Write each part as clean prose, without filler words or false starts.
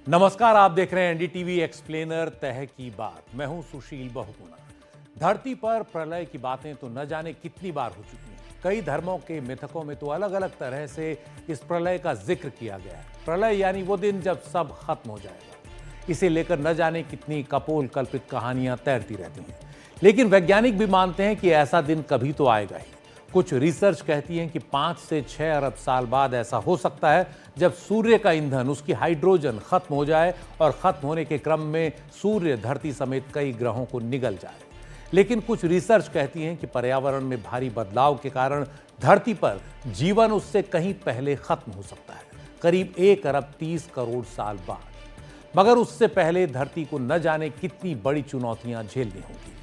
नमस्कार, आप देख रहे हैं एनडीटीवी एक्सप्लेनर तह की बात। मैं हूं सुशील बहुगुणा। धरती पर प्रलय की बातें तो न जाने कितनी बार हो चुकी हैं। कई धर्मों के मिथकों में तो अलग अलग तरह से इस प्रलय का जिक्र किया गया है। प्रलय यानी वो दिन जब सब खत्म हो जाएगा। इसे लेकर न जाने कितनी कपोल कल्पित कहानियां तैरती रहती हैं, लेकिन वैज्ञानिक भी मानते हैं कि ऐसा दिन कभी तो आएगा ही। कुछ रिसर्च कहती है कि 5 से 6 अरब साल बाद ऐसा हो सकता है जब सूर्य का ईंधन, उसकी हाइड्रोजन खत्म हो जाए और खत्म होने के क्रम में सूर्य धरती समेत कई ग्रहों को निगल जाए। लेकिन कुछ रिसर्च कहती हैं कि पर्यावरण में भारी बदलाव के कारण धरती पर जीवन उससे कहीं पहले खत्म हो सकता है, करीब 1 अरब 30 करोड़ साल बाद। मगर उससे पहले धरती को न जाने कितनी बड़ी चुनौतियां झेलनी होगी।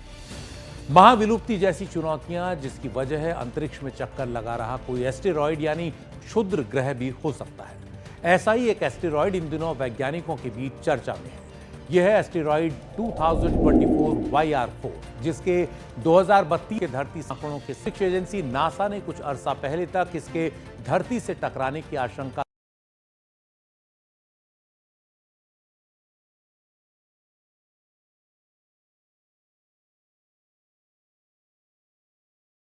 महाविलुप्ति जैसी चुनौतियां, जिसकी वजह है अंतरिक्ष में चक्कर लगा रहा कोई एस्टेरॉयड यानी क्षुद्र ग्रह भी हो सकता है। ऐसा ही एक एस्टेरॉयड इन दिनों वैज्ञानिकों के बीच चर्चा में है। यह है एस्टेरॉयड 2024 YR4, जिसके 2032 के धरती आंकड़ों के अंतरिक्ष एजेंसी नासा ने कुछ अरसा पहले तक इसके धरती से टकराने की आशंका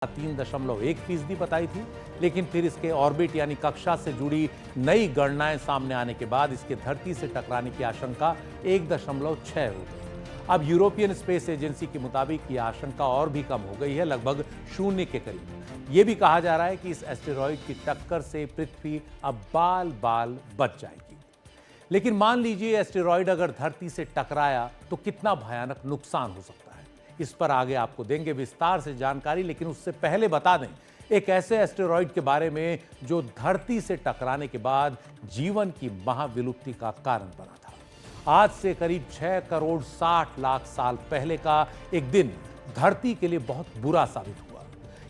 3.1% बताई थी, लेकिन फिर इसके ऑर्बिट यानी कक्षा से जुड़ी नई गणनाएं सामने आने के बाद इसके धरती से टकराने की आशंका 1.6 हो गई। अब यूरोपियन स्पेस एजेंसी के मुताबिक यह आशंका और भी कम हो गई है, लगभग 0 के करीब। यह भी कहा जा रहा है कि इस एस्टेरॉयड की टक्कर से पृथ्वी अब बाल बाल बच जाएगी। लेकिन मान लीजिए एस्टेरॉयड अगर धरती से टकराया तो कितना भयानक नुकसान हो सकता है, इस पर आगे आपको देंगे विस्तार से जानकारी। लेकिन उससे पहले बता दें एक ऐसे एस्टेरॉयड के बारे में जो धरती से टकराने के बाद जीवन की महाविलुप्ति का कारण बना था। आज से करीब 6 करोड़ 60 लाख साल पहले का एक दिन धरती के लिए बहुत बुरा साबित हुआ।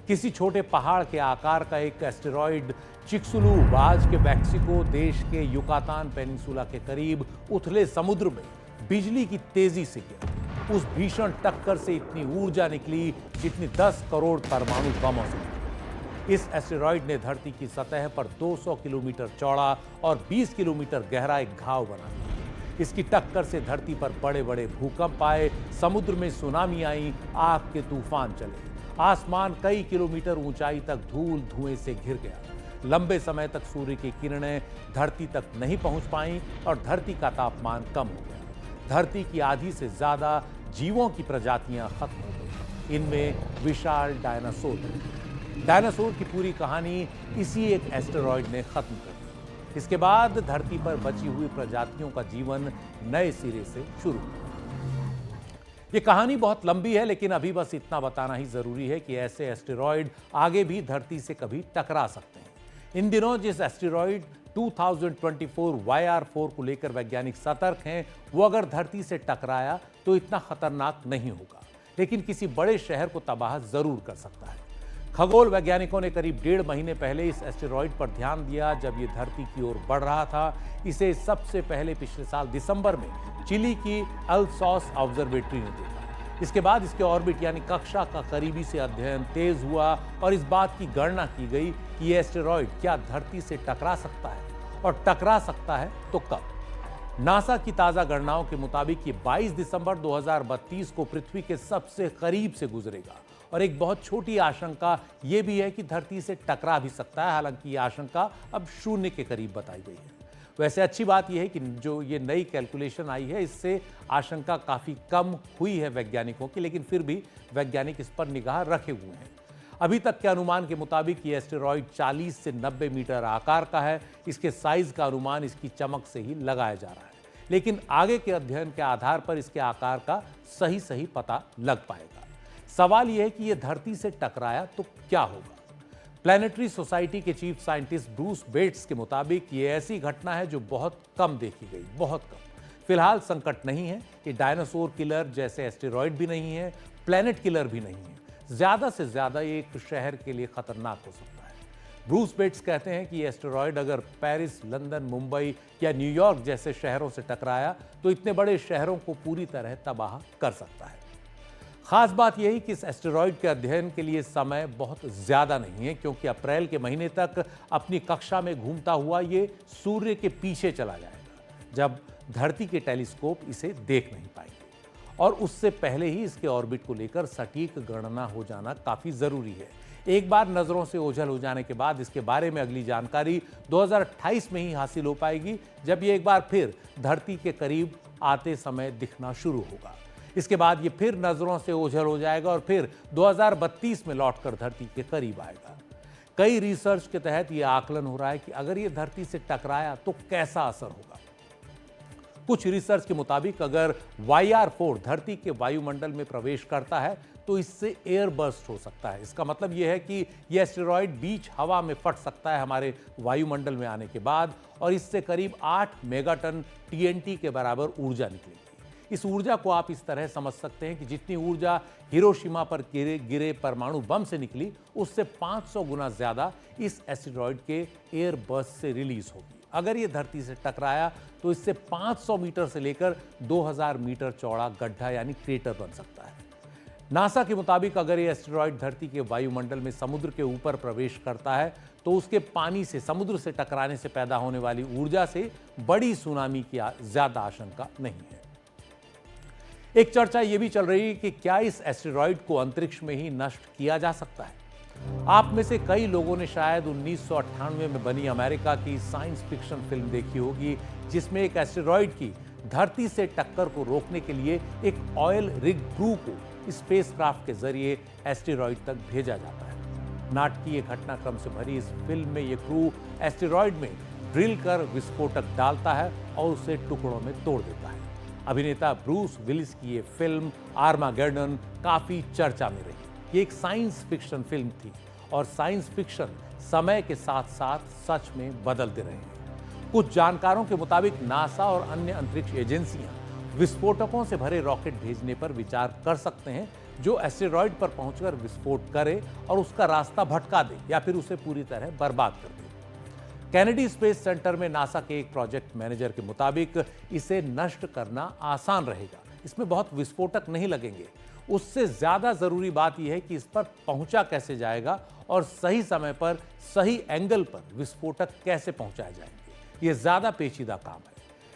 किसी छोटे पहाड़ के आकार का एक एस्टेरॉयड चिक्सुलूप आज के मैक्सिको देश के युकातान पेनिनसुला के करीब उथले समुद्र में बिजली की तेजी से गिरा। उस भीषण टक्कर से इतनी ऊर्जा निकली जितनी 10 करोड़ परमाणु बमों से निकली। इस एस्टेरॉयड ने धरती की सतह पर 200 किलोमीटर चौड़ा और 20 किलोमीटर गहरा एक घाव बना दिया। इसकी टक्कर से धरती पर बड़े बड़े भूकंप आए, समुद्र में सुनामी आई, आग के तूफान चले। आसमान कई किलोमीटर ऊंचाई तक धूल धुएं से घिर गया। लंबे समय तक सूर्य की किरणें धरती तक नहीं पहुंच पाईं और धरती का तापमान कम हो गया। धरती की आधी से ज्यादा जीवों की प्रजातियां खत्म हो गई। इनमें विशाल डायनासोर की पूरी कहानी इसी एक एस्टेरॉयड ने खत्म कर दी। इसके बाद धरती पर बची हुई प्रजातियों का जीवन नए सिरे से शुरू हुआ। ये कहानी बहुत लंबी है, लेकिन अभी बस इतना बताना ही जरूरी है कि ऐसे एस्टेरॉयड आगे भी धरती से कभी टकरा सकते हैं। इन दिनों जिस एस्टेरॉयड 2024 YR4 को लेकर वैज्ञानिक सतर्क हैं, वो अगर धरती से टकराया तो इतना खतरनाक नहीं होगा, लेकिन किसी बड़े शहर को तबाह जरूर कर सकता है। खगोल वैज्ञानिकों ने करीब 1.5 महीने पहले इस एस्टेरॉयड पर ध्यान दिया जब ये धरती की ओर बढ़ रहा था। इसे सबसे पहले पिछले साल दिसंबर में चिली की अल्सॉस ऑब्जर्वेटरी ने देखा। इसके बाद इसके ऑर्बिट यानी कक्षा का करीबी से अध्ययन तेज हुआ और इस बात की गणना की गई कि यह एस्टेरॉयड क्या धरती से टकरा सकता है और टकरा सकता है तो कब। नासा की ताजा गणनाओं के मुताबिक ये 22 दिसंबर 2032 को पृथ्वी के सबसे करीब से गुजरेगा। और एक बहुत छोटी आशंका यह भी है कि धरती से टकरा भी सकता है, हालांकि ये आशंका अब 0 के करीब बताई गई है। वैसे अच्छी बात यह है कि जो ये नई कैलकुलेशन आई है, इससे आशंका काफ़ी कम हुई है वैज्ञानिकों की, लेकिन फिर भी वैज्ञानिक इस पर निगाह रखे हुए हैं। अभी तक के अनुमान के मुताबिक ये एस्टेरॉयड 40 से 90 मीटर आकार का है। इसके साइज का अनुमान इसकी चमक से ही लगाया जा रहा है, लेकिन आगे के अध्ययन के आधार पर इसके आकार का सही पता लग पाएगा। सवाल यह है कि यह धरती से टकराया तो क्या होगा। प्लैनेटरी सोसाइटी के चीफ साइंटिस्ट ब्रूस बेट्स के मुताबिक ये ऐसी घटना है जो बहुत कम देखी गई, बहुत कम। फिलहाल संकट नहीं है, ये डायनासोर किलर जैसे एस्टेरॉयड भी नहीं है, प्लैनेट किलर भी नहीं है। ज्यादा से ज्यादा ये एक शहर के लिए खतरनाक हो सकता है। ब्रूस बेट्स कहते हैं कि ये एस्टेरॉयड अगर पेरिस, लंदन, मुंबई या न्यूयॉर्क जैसे शहरों से टकराया तो इतने बड़े शहरों को पूरी तरह तबाह कर सकता है। खास बात यही कि इस एस्टेरॉयड के अध्ययन के लिए समय बहुत ज्यादा नहीं है, क्योंकि अप्रैल के महीने तक अपनी कक्षा में घूमता हुआ ये सूर्य के पीछे चला जाएगा। जब धरती के टेलीस्कोप इसे देख नहीं पाएंगे और उससे पहले ही इसके ऑर्बिट को लेकर सटीक गणना हो जाना काफी जरूरी है। एक बार नजरों से ओझल हो जाने के बाद इसके बारे में अगली जानकारी 2028 में ही हासिल हो पाएगी, जब ये एक बार फिर धरती के करीब आते समय दिखना शुरू होगा। इसके बाद ये फिर नजरों से ओझल हो जाएगा और फिर 2032 में लौटकर धरती के करीब आएगा। कई रिसर्च के तहत यह आकलन हो रहा है कि अगर ये धरती से टकराया तो कैसा असर होगा। कुछ रिसर्च के मुताबिक अगर YR4 धरती के वायुमंडल में प्रवेश करता है तो इससे एयर बर्स्ट हो सकता है। इसका मतलब यह है कि यह एस्टेरॉयड बीच हवा में फट सकता है हमारे वायुमंडल में आने के बाद, और इससे करीब 8 मेगाटन TNT के बराबर ऊर्जा निकलेगी। इस ऊर्जा को आप इस तरह समझ सकते हैं कि जितनी ऊर्जा हिरोशिमा पर गिरे परमाणु बम से निकली, उससे 500 गुना ज्यादा इस एस्टेरॉयड के एयर बर्स्ट से रिलीज होगी। अगर ये धरती से टकराया तो इससे 500 मीटर से लेकर 2000 मीटर चौड़ा गड्ढा यानी क्रेटर बन सकता है। नासा के मुताबिक अगर ये एस्टेरॉयड धरती के वायुमंडल में समुद्र के ऊपर प्रवेश करता है तो उसके पानी से समुद्र से टकराने से पैदा होने वाली ऊर्जा से बड़ी सुनामी की ज्यादा आशंका नहीं है। एक चर्चा यह भी चल रही है कि क्या इस एस्टेरॉयड को अंतरिक्ष में ही नष्ट किया जा सकता है। आप में से कई लोगों ने शायद 1998 में बनी अमेरिका की साइंस फिक्शन फिल्म देखी होगी, जिसमें एक एस्टेरॉयड की धरती से टक्कर को रोकने के लिए एक ऑयल रिग क्रू को स्पेसक्राफ्ट के जरिए एस्टेरॉयड तक भेजा जाता है। नाटकीय घटनाक्रम से भरी इस फिल्म में यह क्रू एस्टेरॉयड में ड्रिल कर विस्फोटक डालता है और उसे टुकड़ों में तोड़ देता है। अभिनेता ब्रूस विलिस की यह फिल्म आर्मागेडन काफी चर्चा में रही। ये एक साइंस फिक्शन फिल्म थी और साइंस फिक्शन समय के साथ साथ सच में बदलते रहे हैं। कुछ जानकारों के मुताबिक नासा और अन्य अंतरिक्ष एजेंसियां विस्फोटकों से भरे रॉकेट भेजने पर विचार कर सकते हैं, जो एस्टेरॉयड पर पहुंचकर विस्फोट करे और उसका रास्ता भटका दे या फिर उसे पूरी तरह बर्बाद कर दे। कैनेडी स्पेस सेंटर में नासा के एक प्रोजेक्ट मैनेजर के मुताबिक इसे नष्ट करना आसान रहेगा, इसमें बहुत विस्फोटक नहीं लगेंगे। उससे ज्यादा जरूरी बात यह है कि इस पर पहुंचा कैसे जाएगा और सही समय पर सही एंगल पर विस्फोटक कैसे पहुंचाए जाएंगे। यह ज्यादा पेचीदा काम है।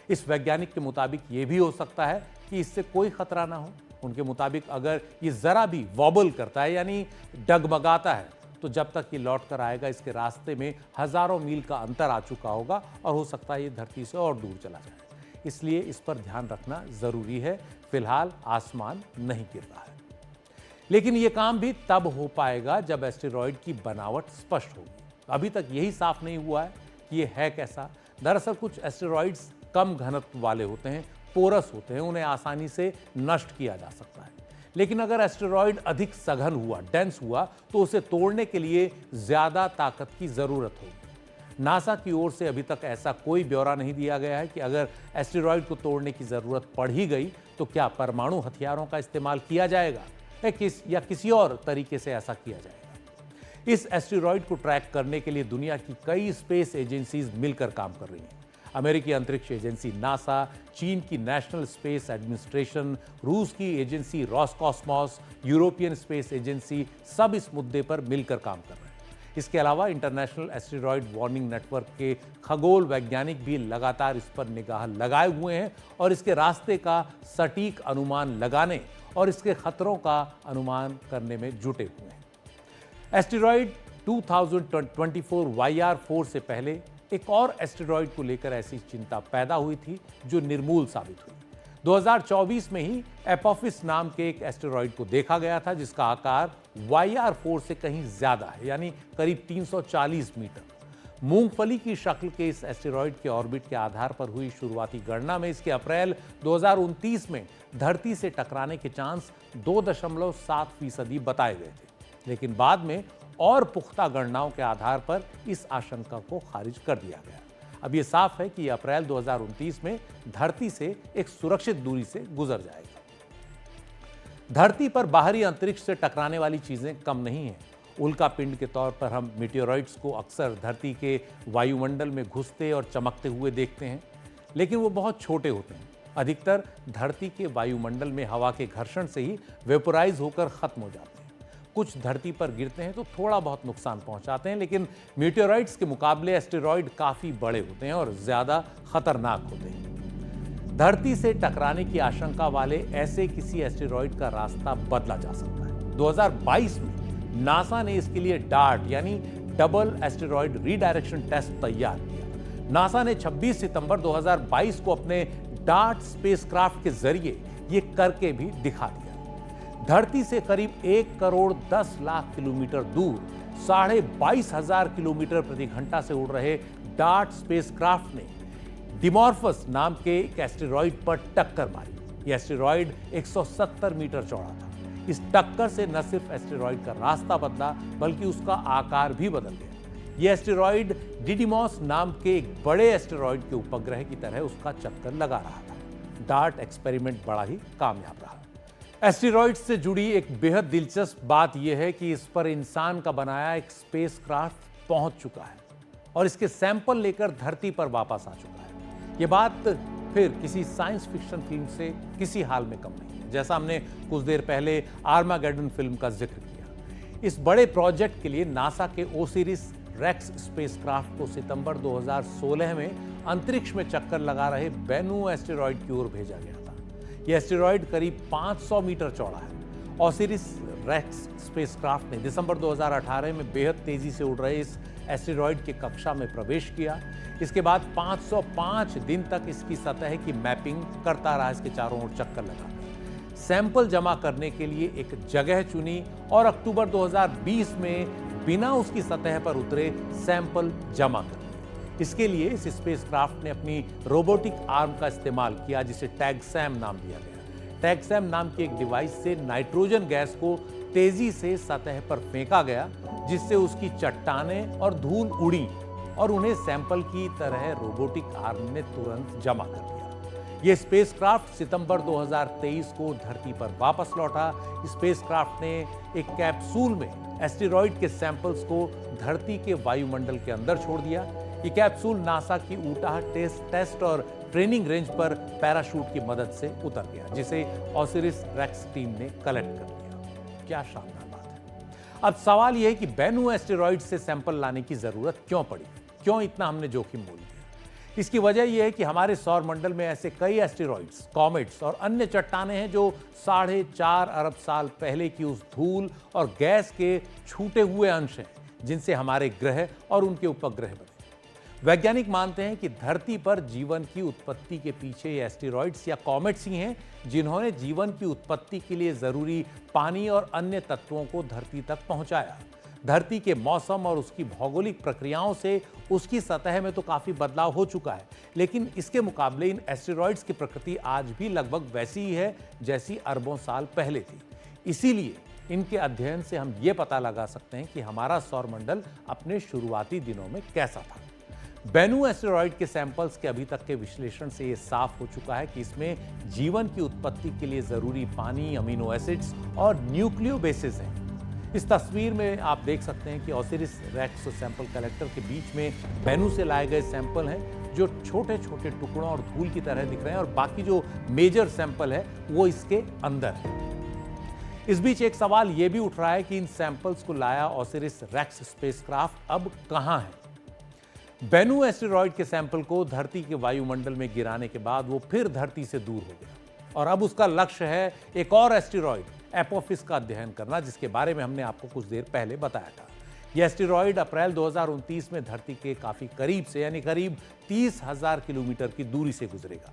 इस वैज्ञानिक के मुताबिक यह भी हो सकता है कि इससे कोई खतरा ना हो। उनके मुताबिक अगर ये जरा भी वॉबल करता है यानी डगमगाता है तो जब तक ये लौट कर आएगा इसके रास्ते में हजारों मील का अंतर आ चुका होगा और हो सकता है ये धरती से और दूर चला जाए। इसलिए इस पर ध्यान रखना जरूरी है। फिलहाल आसमान नहीं गिर रहा है, लेकिन यह काम भी तब हो पाएगा जब एस्टेरॉयड की बनावट स्पष्ट होगी। अभी तक यही साफ नहीं हुआ है कि यह है कैसा। दरअसल कुछ एस्टेरॉयड्स कम घनत्व वाले होते हैं, पोरस होते हैं, उन्हें आसानी से नष्ट किया जा सकता है। लेकिन अगर एस्टेरॉयड अधिक सघन हुआ, डेंस हुआ, तो उसे तोड़ने के लिए ज्यादा ताकत की जरूरत होगी। नासा की ओर से अभी तक ऐसा कोई ब्यौरा नहीं दिया गया है कि अगर एस्टेरॉयड को तोड़ने की जरूरत पड़ ही गई तो क्या परमाणु हथियारों का इस्तेमाल किया जाएगा या किसी और तरीके से ऐसा किया जाएगा। इस एस्टेरॉयड को ट्रैक करने के लिए दुनिया की कई स्पेस एजेंसीज मिलकर काम कर रही हैं। अमेरिकी अंतरिक्ष एजेंसी नासा, चीन की नेशनल स्पेस एडमिनिस्ट्रेशन, रूस की एजेंसी रॉसकॉस्मॉस, यूरोपियन स्पेस एजेंसी, सब इस मुद्दे पर मिलकर काम कर रहे हैं। इसके अलावा इंटरनेशनल एस्टेरॉयड वार्निंग नेटवर्क के खगोल वैज्ञानिक भी लगातार इस पर निगाह लगाए हुए हैं और इसके रास्ते का सटीक अनुमान लगाने और इसके खतरों का अनुमान करने में जुटे हुए हैं। एस्टेरॉयड 2024 YR4 से पहले एक और एस्टेरॉयड को लेकर ऐसी चिंता पैदा हुई थी जो निर्मूल साबित हुई। 2024 में ही एपोफिस नाम के एक एस्टेरॉयड को देखा गया था जिसका आकार YR4 से कहीं ज्यादा है, यानी करीब 340 मीटर। मूंगफली की शक्ल के इस एस्टेरॉयड के ऑर्बिट के आधार पर हुई शुरुआती गणना में इसके अप्रैल 2029 में धरती से टकराने के चांस 2.7% बताए गए थे, लेकिन बाद में और पुख्ता गणनाओं के आधार पर इस आशंका को खारिज कर दिया गया। अब यह साफ है कि अप्रैल 2029 में धरती से एक सुरक्षित दूरी से गुजर जाएगा। धरती पर बाहरी अंतरिक्ष से टकराने वाली चीजें कम नहीं हैं। उल्का पिंड के तौर पर हम मीटियोराइट्स को अक्सर धरती के वायुमंडल में घुसते और चमकते हुए देखते हैं, लेकिन वो बहुत छोटे होते हैं। अधिकतर धरती के वायुमंडल में हवा के घर्षण से ही वेपोराइज होकर खत्म हो जाते हैं। कुछ धरती पर गिरते हैं तो थोड़ा बहुत नुकसान पहुंचाते हैं, लेकिन मीटियोराइट्स के मुकाबले एस्टेरॉयड काफी बड़े होते हैं और ज्यादा खतरनाक होते हैं। धरती से टकराने की आशंका वाले ऐसे किसी एस्टेरॉइड का रास्ता बदला जा सकता है। 2022 में नासा ने इसके लिए डार्ट यानी डबल एस्टेरॉइड रीडायरेक्शन टेस्ट तैयार किया। नासा ने 26 सितंबर 2022 को अपने डार्ट स्पेसक्राफ्ट के जरिए यह करके भी दिखा दिया। धरती से करीब 1 करोड़ 10 लाख किलोमीटर दूर 22,500 किलोमीटर प्रति घंटा से उड़ रहे डार्ट स्पेसक्राफ्ट ने डिमॉर्फस नाम के एक एस्टेरॉइड पर टक्कर मारी। यह एस्टेरॉइड 170 मीटर चौड़ा था। इस टक्कर से न सिर्फ एस्टेरॉइड का रास्ता बदला बल्कि उसका आकार भी बदल गया। यह एस्टेरॉइड डिडिमॉस नाम के एक बड़े एस्टेरॉइड के उपग्रह की तरह उसका चक्कर लगा रहा था। डार्ट एक्सपेरिमेंट बड़ा ही कामयाब रहा। एस्टेरॉइड से जुड़ी एक बेहद दिलचस्प बात यह है कि इस पर इंसान का बनाया एक स्पेसक्राफ्ट पहुंच चुका है और इसके सैंपल लेकर धरती पर वापस आ चुका है। यह बात फिर किसी साइंस फिक्शन फिल्म से किसी हाल में कम नहीं है। जैसा हमने कुछ देर पहले आर्मागेडन फिल्म का जिक्र किया, इस बड़े प्रोजेक्ट के लिए नासा के ओसिरिस रेक्स स्पेसक्राफ्ट को सितंबर 2016 में अंतरिक्ष में चक्कर लगा रहे बेनू एस्टेरॉइड की ओर भेजा गया था। यह एस्टेरॉइड करीब 500 मीटर चौड़ा है। ओसिरिस रेक्स स्पेसक्राफ्ट ने दिसंबर 2018 में बेहद तेजी से उड़ रहे इस एस्टेरॉइड की कक्षा में प्रवेश किया। इसके बाद 505 दिन तक इसकी सतह की मैपिंग करता रहा, इसके चारों ओर चक्कर लगाकर सैंपल जमा करने के लिए एक जगह चुनी और अक्टूबर 2020 में बिना उसकी सतह पर उतरे सैंपल जमा कर दिए। इसके लिए इस स्पेसक्राफ्ट ने अपनी रोबोटिक आर्म का इस्तेमाल किया जिसे टैगसैम नाम दिया गया। टैगसैम नाम की एक डिवाइस से नाइट्रोजन गैस को तेजी से सतह पर फेंका गया जिससे उसकी चट्टानें और धूल उड़ी और उन्हें सैंपल की तरह रोबोटिक आर्म ने तुरंत जमा कर दिया। यह स्पेसक्राफ्ट सितंबर 2023 को धरती पर वापस लौटा। स्पेसक्राफ्ट ने एक कैप्सूल में एस्टेरॉइड के सैंपल्स को धरती के वायुमंडल के अंदर छोड़ दिया। यह कैप्सूल नासा की ऊटाह टेस्ट और ट्रेनिंग रेंज पर पैराशूट की मदद से उतर गया जिसे ओसिरिस रेक्स टीम ने कलेक्ट कर लिया। क्या शानदार बात है। अब सवाल यह है कि बेनू एस्टेरॉइड से सैंपल लाने की जरूरत क्यों पड़ी, क्यों इतना हमने जोखिम मोल लिया। इसकी वजह यह है कि हमारे सौर मंडल में ऐसे कई एस्टेरॉइड्स, कॉमेट्स और अन्य चट्टानें हैं जो 4.5 अरब साल पहले की उस धूल और गैस के छूटे हुए अंश हैं जिनसे हमारे ग्रह और उनके उपग्रह बने। वैज्ञानिक मानते हैं कि धरती पर जीवन की उत्पत्ति के पीछे ये एस्टेरॉइड्स या कॉमेट्स ही हैं जिन्होंने जीवन की उत्पत्ति के लिए जरूरी पानी और अन्य तत्वों को धरती तक पहुंचाया। धरती के मौसम और उसकी भौगोलिक प्रक्रियाओं से उसकी सतह में तो काफी बदलाव हो चुका है, लेकिन इसके मुकाबले इन एस्टेरॉइड्स की प्रकृति आज भी लगभग वैसी ही है जैसी अरबों साल पहले थी। इसीलिए इनके अध्ययन से हम ये पता लगा सकते हैं कि हमारा सौरमंडल अपने शुरुआती दिनों में कैसा था। बेनू एस्टेरॉइड के सैंपल्स के अभी तक के विश्लेषण से ये साफ हो चुका है कि इसमें जीवन की उत्पत्ति के लिए जरूरी पानी, अमीनो एसिड्स और न्यूक्लियो बेसिस हैं। इस तस्वीर में आप देख सकते हैं कि ओसिरिस रेक्स सैंपल कलेक्टर के बीच में बेनू से लाए गए सैंपल हैं जो छोटे छोटे टुकड़ों और धूल की तरह दिख रहे हैं और बाकी जो मेजर सैंपल है वो इसके अंदर है। इस बीच एक सवाल यह भी उठ रहा है कि इन सैंपल्स को लाया ओसिरिस रेक्स स्पेसक्राफ्ट अब कहां है। बेनू एस्टेरॉइड के सैंपल को धरती के वायुमंडल में गिराने के बाद वो फिर धरती से दूर हो गया और अब उसका लक्ष्य है एक और एस्टेरॉइड एपोफिस का अध्ययन करना, जिसके बारे में हमने आपको कुछ देर पहले बताया था। यह एस्टेरॉइड अप्रैल 2029 में धरती के काफी करीब से यानी करीब 30,000 किलोमीटर की दूरी से गुजरेगा।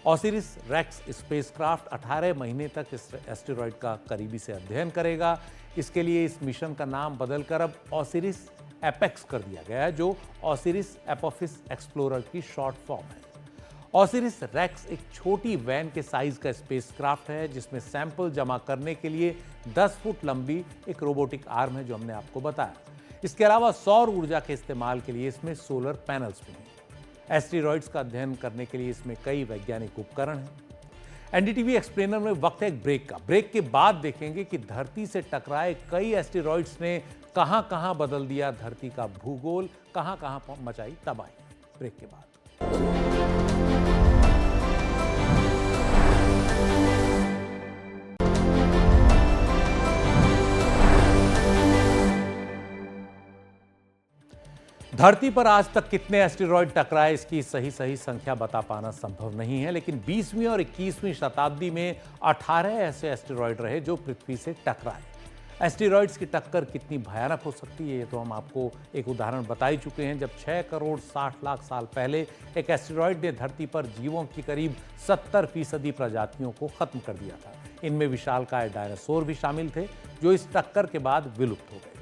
ओसिरिस रेक्स स्पेसक्राफ्ट 18 महीने तक इस एस्टेरॉइड का करीबी से अध्ययन करेगा। इसके लिए इस मिशन का नाम बदलकर अब ओसिरिस एपेक्स कर दिया गया है, जो ओसिरिस एपोफिस एक्सप्लोरर की शॉर्ट फॉर्म है। ओसिरिस रेक्स एक छोटी वैन के साइज का स्पेसक्राफ्ट है जिसमें सैंपल जमा करने के लिए 10 फुट लंबी एक रोबोटिक आर्म है जो हमने आपको बताया। इसके अलावा सौर ऊर्जा के इस्तेमाल के लिए इसमें सोलर पैनल्स भी हैं। एस्टेरॉइड्स का अध्ययन करने के लिए इसमें कई वैज्ञानिक उपकरण हैं। एनडीटीवी एक्सप्लेनर में वक्त है एक ब्रेक का। ब्रेक के बाद देखेंगे कि धरती से टकराए कई एस्टेरॉइड्स ने कहां-कहां बदल दिया धरती का भूगोल, कहां-कहां मचाई तबाही। ब्रेक के बाद धरती पर आज तक कितने एस्टेरॉयड टकराए इसकी सही संख्या बता पाना संभव नहीं है, लेकिन 20वीं और 21वीं शताब्दी में 18 ऐसे एस्टेरॉयड रहे जो पृथ्वी से टकराए। एस्टेरॉयड्स की टक्कर कितनी भयानक हो सकती है ये तो हम आपको एक उदाहरण बता ही चुके हैं, जब 6 करोड़ 60 लाख साल पहले एक एस्टेरॉयड ने धरती पर जीवों की करीब 70% प्रजातियों को खत्म कर दिया था। इनमें विशालकाय डायनासोर भी शामिल थे जो इस टक्कर के बाद विलुप्त हो गए।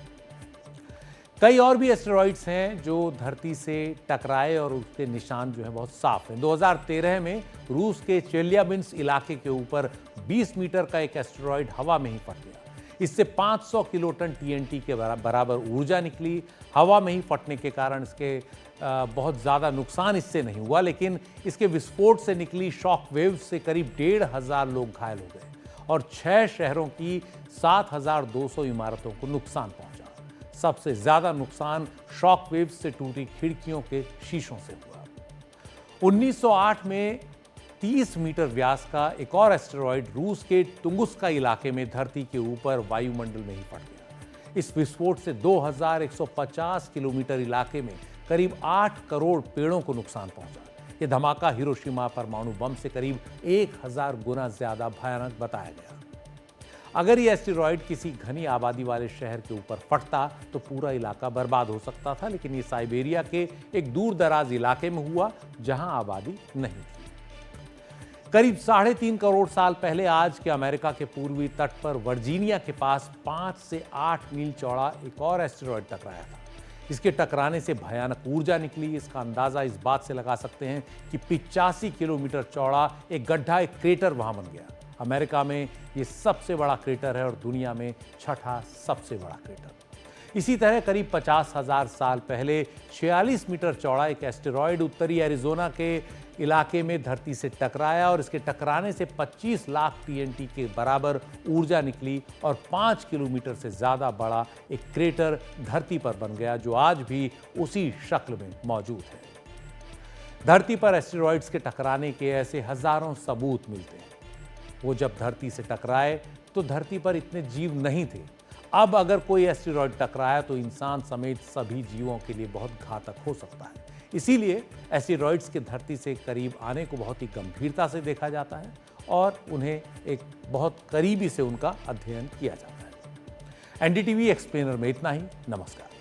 कई और भी एस्टेरॉइड्स हैं जो धरती से टकराए और उसके निशान जो है बहुत साफ हैं। 2013 में रूस के चेल्याबिंस्क इलाके के ऊपर 20 मीटर का एक एस्टेरॉइड हवा में ही फट गया। इससे 500 किलोटन टीएनटी के बराबर ऊर्जा निकली। हवा में ही फटने के कारण इसके बहुत ज़्यादा नुकसान इससे नहीं हुआ, लेकिन इसके विस्फोट से निकली शॉक वेव से करीब 1,500 लोग घायल हो गए और 6 शहरों की 7,200 इमारतों को नुकसान पहुंचा। सबसे ज्यादा नुकसान शॉक वेव से टूटी खिड़कियों के शीशों से हुआ। 1908 में 30 मीटर व्यास का एक और एस्टेरॉयड रूस के तुंगुस्का इलाके में धरती के ऊपर वायुमंडल में ही फट गया। इस विस्फोट से 2150 किलोमीटर इलाके में करीब 8 करोड़ पेड़ों को नुकसान पहुंचा। यह धमाका हिरोशिमा परमाणु बम से करीब 1000 गुना ज्यादा भयानक बताया गया। अगर यह एस्टेरॉयड किसी घनी आबादी वाले शहर के ऊपर फटता तो पूरा इलाका बर्बाद हो सकता था, लेकिन ये साइबेरिया के एक दूर दराज इलाके में हुआ जहां आबादी नहीं थी। करीब 3.5 करोड़ साल पहले आज के अमेरिका के पूर्वी तट पर वर्जीनिया के पास 5 से 8 मील चौड़ा एक और एस्टेरॉयड टकराया था। इसके टकराने से भयानक ऊर्जा निकली। इसका अंदाजा इस बात से लगा सकते हैं कि 85 किलोमीटर चौड़ा एक गड्ढा, एक क्रेटर वहां बन गया। अमेरिका में ये सबसे बड़ा क्रेटर है और दुनिया में 6ठा सबसे बड़ा क्रेटर। इसी तरह करीब 50,000 साल पहले 46 मीटर चौड़ा एक एस्टेरॉयड उत्तरी एरिजोना के इलाके में धरती से टकराया और इसके टकराने से 25 लाख टीएनटी के बराबर ऊर्जा निकली और 5 किलोमीटर से ज़्यादा बड़ा एक क्रेटर धरती पर बन गया जो आज भी उसी शक्ल में मौजूद है। धरती पर एस्टेरॉयड्स के टकराने के ऐसे हजारों सबूत मिलते हैं। वो जब धरती से टकराए तो धरती पर इतने जीव नहीं थे। अब अगर कोई एस्टेरॉयड टकराया तो इंसान समेत सभी जीवों के लिए बहुत घातक हो सकता है। इसीलिए एस्टेरॉयड्स के धरती से करीब आने को बहुत ही गंभीरता से देखा जाता है और उन्हें एक बहुत करीबी से उनका अध्ययन किया जाता है। एनडीटीवी एक्सप्लेनर में इतना ही। नमस्कार।